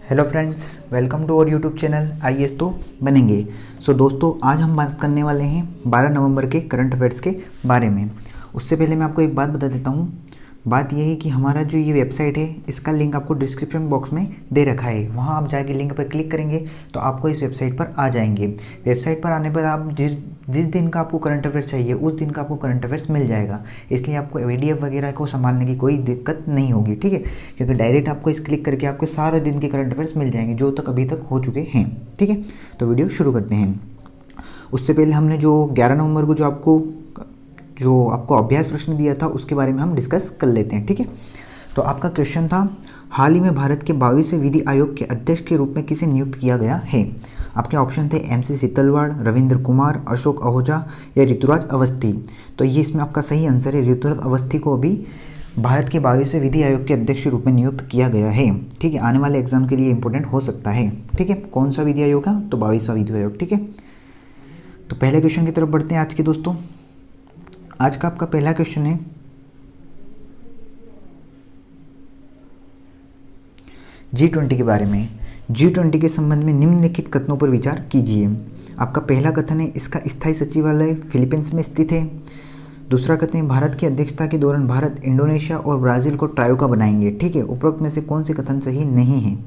Hello friends, welcome to our YouTube channel IAS तो बनेंगे। दोस्तों, आज हम बात करने वाले हैं 12 नवंबर के करंट अफेयर्स के बारे में। उससे पहले मैं आपको एक बात बता देता हूँ। बात यह है कि हमारा जो ये वेबसाइट है, इसका लिंक आपको डिस्क्रिप्शन बॉक्स में दे रखा है। वहाँ आप जाके लिंक पर क्लिक करेंगे तो आपको इस वेबसाइट पर आ जाएंगे। वेबसाइट पर आने पर आप जिस दिन का आपको करंट अफेयर्स चाहिए उस दिन का आपको करंट अफेयर्स मिल जाएगा। इसलिए आपको पीडीएफ वगैरह को संभालने की कोई दिक्कत नहीं होगी, ठीक है। क्योंकि डायरेक्ट आपको इस क्लिक करके आपके सारे दिन के करंट अफेयर्स मिल जाएंगे जो तक अभी तक हो चुके हैं, ठीक है। तो वीडियो शुरू करते हैं। उससे पहले हमने जो 11 नवंबर को जो आपको अभ्यास प्रश्न दिया था उसके बारे में हम डिस्कस कर लेते हैं, ठीक है। तो आपका क्वेश्चन था, हाल ही में भारत के 22वें विधि आयोग के अध्यक्ष के रूप में किसे नियुक्त किया गया है। आपके ऑप्शन थे MC सीतलवाड़, रविंद्र कुमार, अशोक आहूजा या ऋतुराज अवस्थी। तो ये इसमें आपका सही आंसर है। ऋतुराज अवस्थी को अभी भारत के 22वें विधि आयोग के अध्यक्ष के रूप में नियुक्त किया गया है, ठीक है। आने वाले एग्जाम के लिए इंपॉर्टेंट हो सकता है, ठीक है। कौन सा विधि आयोग है? तो 22वां विधि आयोग, ठीक है। तो पहले क्वेश्चन की तरफ बढ़ते हैं आज के दोस्तों। आज का आपका पहला क्वेश्चन है, G20 के बारे में। G20 के संबंध में निम्नलिखित कथनों पर विचार कीजिए। आपका पहला कथन है, इसका स्थायी सचिवालय फिलीपींस में स्थित है। दूसरा कथन है, भारत की अध्यक्षता के दौरान भारत इंडोनेशिया और ब्राज़ील को ट्रायोका बनाएंगे, ठीक है। उपरोक्त में से कौन से कथन सही नहीं है?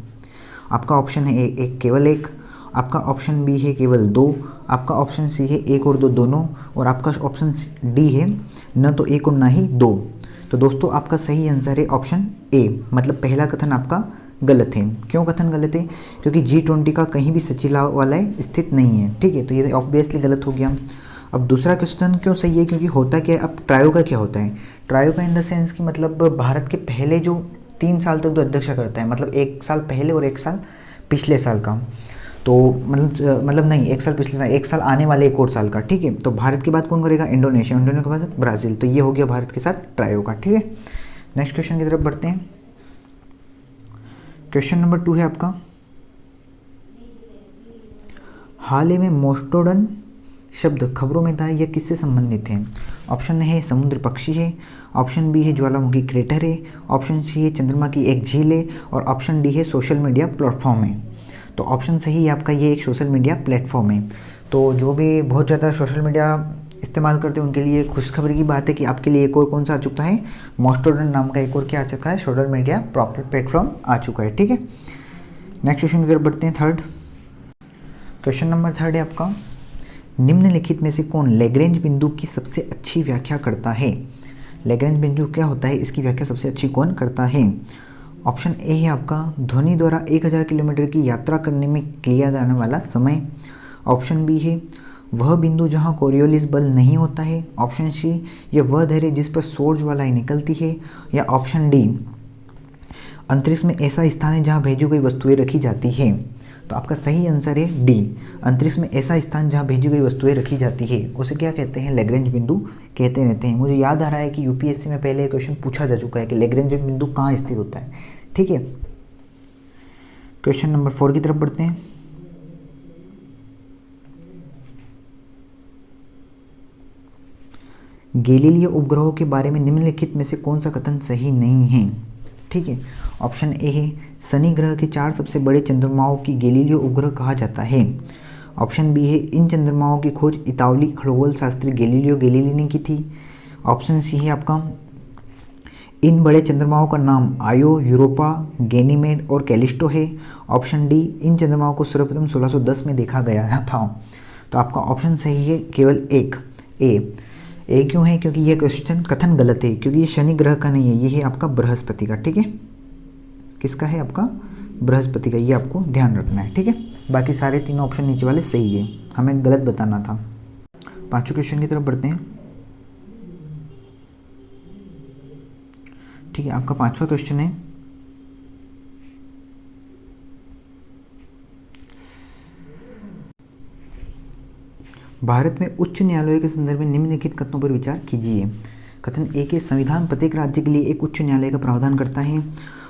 आपका ऑप्शन है ए केवल एक, आपका ऑप्शन बी है केवल दो, आपका ऑप्शन सी है एक और दो दोनों, और आपका ऑप्शन डी है न तो एक और ना ही दो। तो दोस्तों, आपका सही आंसर है ऑप्शन ए, मतलब पहला कथन आपका गलत है। क्यों कथन गलत है? क्योंकि G20 का कहीं भी सचिवालय स्थित नहीं है, ठीक है। तो ये ऑब्वियसली गलत हो गया। अब दूसरा क्वेश्चन क्यों सही है? क्योंकि होता क्या है, अब ट्रायोका क्या होता है? ट्रायोका इन द सेंस कि मतलब भारत के पहले जो 3 साल तक जो अध्यक्ष करता है, मतलब 1 साल पहले और 1 साल पिछले साल का, तो मतलब नहीं, 1 साल पिछले साल, 1 साल आने वाले 1 और साल का, ठीक है। तो भारत के बाद कौन करेगा? इंडोनेशिया, इंडोनेशिया के बाद ब्राज़ील। तो ये हो गया भारत के साथ ट्रायोका, ठीक है। नेक्स्ट क्वेश्चन की तरफ बढ़ते हैं। क्वेश्चन नंबर 2 है आपका, हाल ही में मोस्टोडन शब्द खबरों में था, यह किससे संबंधित है? ऑप्शन है समुद्र पक्षी है, ऑप्शन बी है ज्वालामुखी क्रेटर है, ऑप्शन सी है चंद्रमा की एक झील है, और ऑप्शन डी है सोशल मीडिया प्लेटफॉर्म है। तो ऑप्शन सही है आपका, ये एक सोशल मीडिया प्लेटफॉर्म है। तो जो भी बहुत ज़्यादा सोशल मीडिया इस्तेमाल करते हैं उनके लिए खुशखबरी की बात है कि आपके लिए एक और कौन सा आ चुका है? मोस्टोडन नाम का एक और क्या आ चुका है? सोशल मीडिया प्लेटफॉर्म आ चुका है, ठीक है। नेक्स्ट क्वेश्चन की तरफ बढ़ते हैं, थर्ड। क्वेश्चन नंबर 3 है आपका, निम्नलिखित में से कौन लैग्रेंज बिंदु की सबसे अच्छी व्याख्या करता है? लैग्रेंज बिंदु क्या होता है, इसकी व्याख्या सबसे अच्छी कौन करता है? ऑप्शन ए है आपका, ध्वनि द्वारा 1000 किलोमीटर की यात्रा करने में लिया जाने वाला समय। ऑप्शन बी है वह बिंदु जहां कोरियोलिस बल नहीं होता है। ऑप्शन सी, यह वह धैर्य जिस पर सौर ज्वालाएं निकलती है। या ऑप्शन डी, अंतरिक्ष में ऐसा स्थान है जहां भेजी गई वस्तुएं रखी जाती हैं। तो आपका सही आंसर है डी, अंतरिक्ष में ऐसा स्थान जहां भेजी गई वस्तुएं रखी जाती है उसे क्या कहते हैं? लैग्रेंज बिंदु कहते रहते हैं। मुझे याद आ रहा है कि यूपीएससी में पहले क्वेश्चन पूछा जा चुका है कि लैग्रेंज बिंदु कहाँ स्थित होता है, ठीक है। क्वेश्चन नंबर 4 की तरफ बढ़ते हैं। गैलीलियो उपग्रहों के बारे में निम्नलिखित में से कौन सा कथन सही नहीं है? ठीक है। ऑप्शन ए है, शनि ग्रह के 4 सबसे बड़े चंद्रमाओं की गैलीलियो उपग्रह कहा जाता है। ऑप्शन बी है, इन चंद्रमाओं की खोज इतालवी खगोल शास्त्री गैलीलियो गैलीली ने की थी। ऑप्शन सी है आपका, इन बड़े चंद्रमाओं का नाम आयो, यूरोपा, गैनीमेड और कैलिस्टो है। ऑप्शन डी, इन चंद्रमाओं को सर्वप्रथम 1610 में देखा गया था। तो आपका ऑप्शन सही है केवल एक, ए क्यों है? क्योंकि यह क्वेश्चन कथन गलत है, क्योंकि ये शनि ग्रह का नहीं है, ये है आपका बृहस्पति का, ठीक है। किसका है? आपका बृहस्पति का, ये आपको ध्यान रखना है, ठीक है। बाकी सारे तीनों ऑप्शन नीचे वाले सही है, हमें गलत बताना था। 5वें क्वेश्चन की तरफ बढ़ते हैं, ठीक है। आपका 5वां क्वेश्चन है, भारत में उच्च न्यायालयों के संदर्भ में निम्नलिखित कथनों पर विचार कीजिए। कथन ए के संविधान प्रत्येक राज्य के लिए एक उच्च न्यायालय का प्रावधान करता है।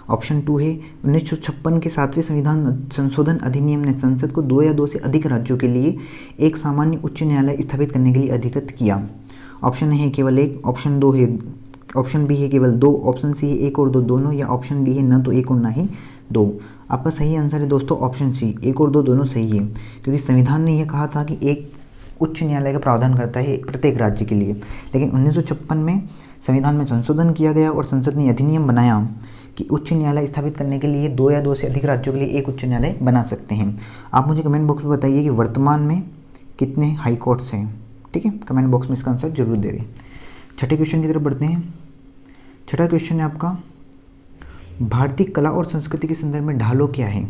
ऑप्शन 2 है, 1956 के 7वें संविधान संशोधन अधिनियम ने संसद को 2 या 2 से अधिक राज्यों के लिए एक सामान्य उच्च न्यायालय स्थापित करने के लिए अधिकृत किया। ऑप्शन है केवल एक, ऑप्शन 2 है, ऑप्शन बी है केवल 2, ऑप्शन सी है एक और दो दोनों, या ऑप्शन डी है न तो एक और ना ही 2। आपका सही आंसर है दोस्तों ऑप्शन सी, 1 और 2 दोनों सही है, क्योंकि संविधान ने यह कहा था कि एक उच्च न्यायालय का प्रावधान करता है प्रत्येक राज्य के लिए। लेकिन 1956 में संविधान में संशोधन किया गया और संसद ने अधिनियम बनाया कि उच्च न्यायालय स्थापित करने के लिए 2 या 2 से अधिक राज्यों के लिए एक उच्च न्यायालय बना सकते हैं। आप मुझे कमेंट बॉक्स में बताइए कि वर्तमान में कितने हाई कोर्ट्स हैं। ठीक है, कमेंट बॉक्स में इसका आंसर जरूर दें। छठे क्वेश्चन की तरफ बढ़ते हैं। छठा क्वेश्चन है आपका, भारतीय कला और संस्कृति के संदर्भ में ढालो क्या है?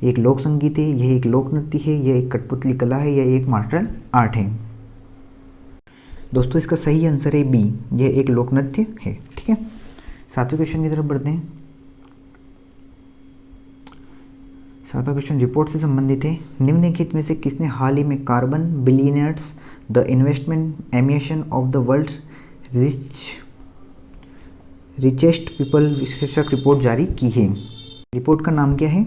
ये एक लोक संगीत है, यह एक लोक नृत्य है, यह एक कठपुतली कला है, यह एक मार्शल आर्ट है। दोस्तों इसका सही आंसर है बी, यह एक लोक नृत्य है। ठीक है, सातवें क्वेश्चन की तरफ बढ़ते हैं। सातवां क्वेश्चन रिपोर्ट से संबंधित है। निम्नलिखित में से किसने हाल ही में carbon billionaires the investment emission of the world richest people शीर्षक रिपोर्ट जारी की है? रिपोर्ट का नाम क्या है?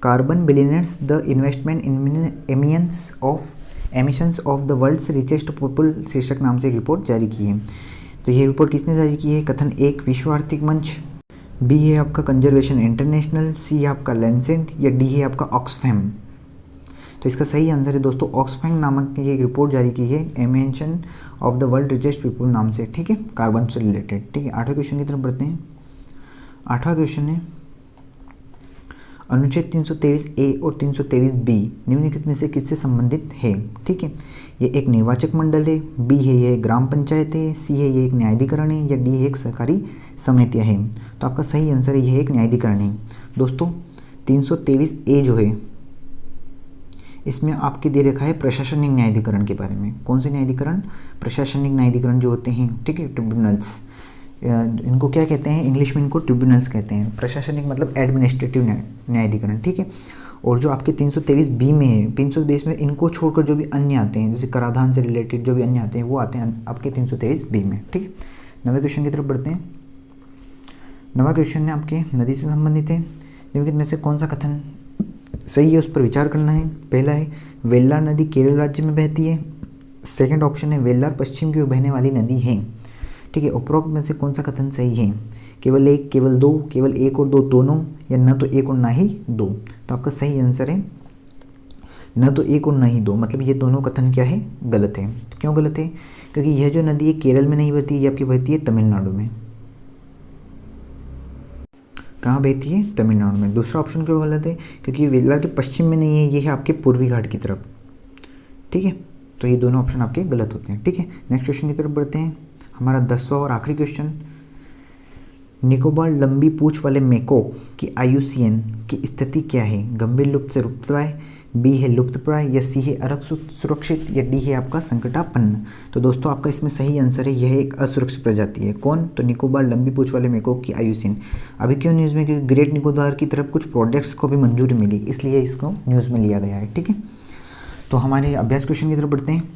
Carbon billionaires the investment emissions of the world's richest people शीर्षक नाम से एक रिपोर्ट जारी की है। तो ये रिपोर्ट किसने जारी की है? कथन 1 विश्व आर्थिक मंच, बी है आपका कंजर्वेशन इंटरनेशनल, सी है आपका लैंसेट, या डी है आपका ऑक्सफैम। तो इसका सही आंसर है दोस्तों ऑक्सफैम नामक ये एक रिपोर्ट जारी की है emission of the world richest people नाम से। ठीक है, कार्बन से रिलेटेड। ठीक है, आठवें क्वेश्चन की तरफ बढ़ते हैं। आठवां क्वेश्चन है, अनुच्छेद 323 ए और 323 बी निम्नलिखित में से किससे संबंधित है? ठीक है, ये एक निर्वाचक मंडल है, बी है ये ग्राम पंचायत है, सी है ये एक न्यायाधिकरण है, या डी है एक सहकारी समितियाँ हैं। तो आपका सही आंसर है यह एक न्यायाधिकरण है। दोस्तों 323 ए जो है इसमें आपके दे रखा है प्रशासनिक न्यायाधिकरण के बारे में। कौन से न्यायाधिकरण? प्रशासनिक न्यायाधिकरण जो होते हैं, ठीक है, ट्रिब्यूनल्स, इनको क्या कहते हैं? इंग्लिश में इनको ट्रिब्यूनल्स कहते हैं। प्रशासनिक मतलब एडमिनिस्ट्रेटिव न्यायाधिकरण। ठीक है, और जो आपके 323 बी में है, 323 में इनको छोड़कर जो भी अन्य आते हैं, जैसे कराधान से रिलेटेड जो भी अन्य आते हैं वो आते हैं आपके 323 बी में। ठीक है, नवे क्वेश्चन की तरफ बढ़ते हैं। नवा क्वेश्चन है आपके नदी से संबंधित है। निम्नलिखित में से कौन सा कथन सही है उस पर विचार करना है। पहला है वेल्लार नदी केरल राज्य में बहती है। सेकंड ऑप्शन है वेल्लार पश्चिम की ओर बहने वाली नदी है। ठीक है, उपरोक्त में से कौन सा कथन सही है? केवल 1, केवल 2, केवल 1 और 2 दोनों, या न तो 1 और ना ही 2? तो आपका सही आंसर है न तो 1 और न ही 2, मतलब ये दोनों कथन क्या है? गलत है। तो क्यों गलत है? क्योंकि यह जो नदी है केरल में नहीं बहती, ये आपकी बहती है तमिलनाडु में। कहाँ बहती है? तमिलनाडु में। दूसरा ऑप्शन क्यों गलत है? क्योंकि वेल्लार के पश्चिम में नहीं है, ये है आपके पूर्वी घाट की तरफ। ठीक है, तो ये दोनों ऑप्शन आपके गलत होते हैं। ठीक है, नेक्स्ट क्वेश्चन की तरफ बढ़ते हैं। हमारा 10वां और आखिरी क्वेश्चन, निकोबार लंबी पूंछ वाले मेकोक की IUCN की स्थिति क्या है? गंभीर लुप्त से लुप्तप्राय, बी है लुप्तप्राय, या सी है सुरक्षित, या डी है आपका संकटापन्न। तो दोस्तों आपका इसमें सही आंसर है यह एक असुरक्षित प्रजाति है। कौन? तो निकोबार लंबी पूंछ वाले मेकोक की IUCN। अभी क्यों न्यूज़ में? क्योंकि ग्रेट निकोबार की तरफ कुछ प्रोजेक्ट्स को भी मंजूरी मिली, इसलिए इसको न्यूज़ में लिया गया है। ठीक है, तो हमारे अभ्यास क्वेश्चन की तरफ बढ़ते हैं।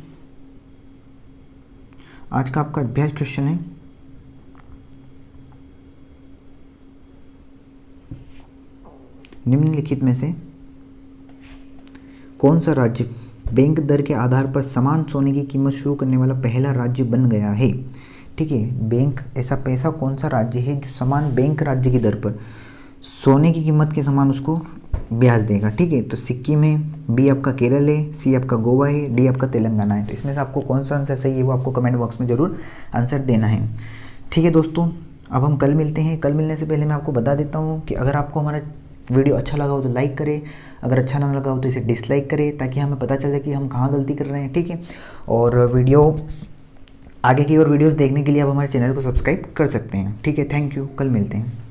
आज का आपका अभ्यास क्वेश्चन है, निम्नलिखित में से कौन सा राज्य बैंक दर के आधार पर समान सोने की कीमत शुरू करने वाला पहला राज्य बन गया है? ठीक है, बैंक ऐसा पैसा कौन सा राज्य है जो समान बैंक राज्य की दर पर सोने की कीमत के समान उसको ब्याज देगा? ठीक है, तो सिक्किम है, बी आपका केरल है, सी आपका गोवा है, डी आपका तेलंगाना है। तो इसमें से आपको कौन सा आंसर सही है वो आपको कमेंट बॉक्स में ज़रूर आंसर देना है। ठीक है दोस्तों, अब हम कल मिलते हैं। कल मिलने से पहले मैं आपको बता देता हूँ कि अगर आपको हमारा वीडियो अच्छा लगा हो तो लाइक करें, अगर अच्छा ना लगा हो तो इसे डिसलाइक करें, ताकि हमें पता चले कि हम कहाँ गलती कर रहे हैं। ठीक है, और वीडियो आगे की और वीडियोस देखने के लिए आप हमारे चैनल को सब्सक्राइब कर सकते हैं। ठीक है, थैंक यू, कल मिलते हैं।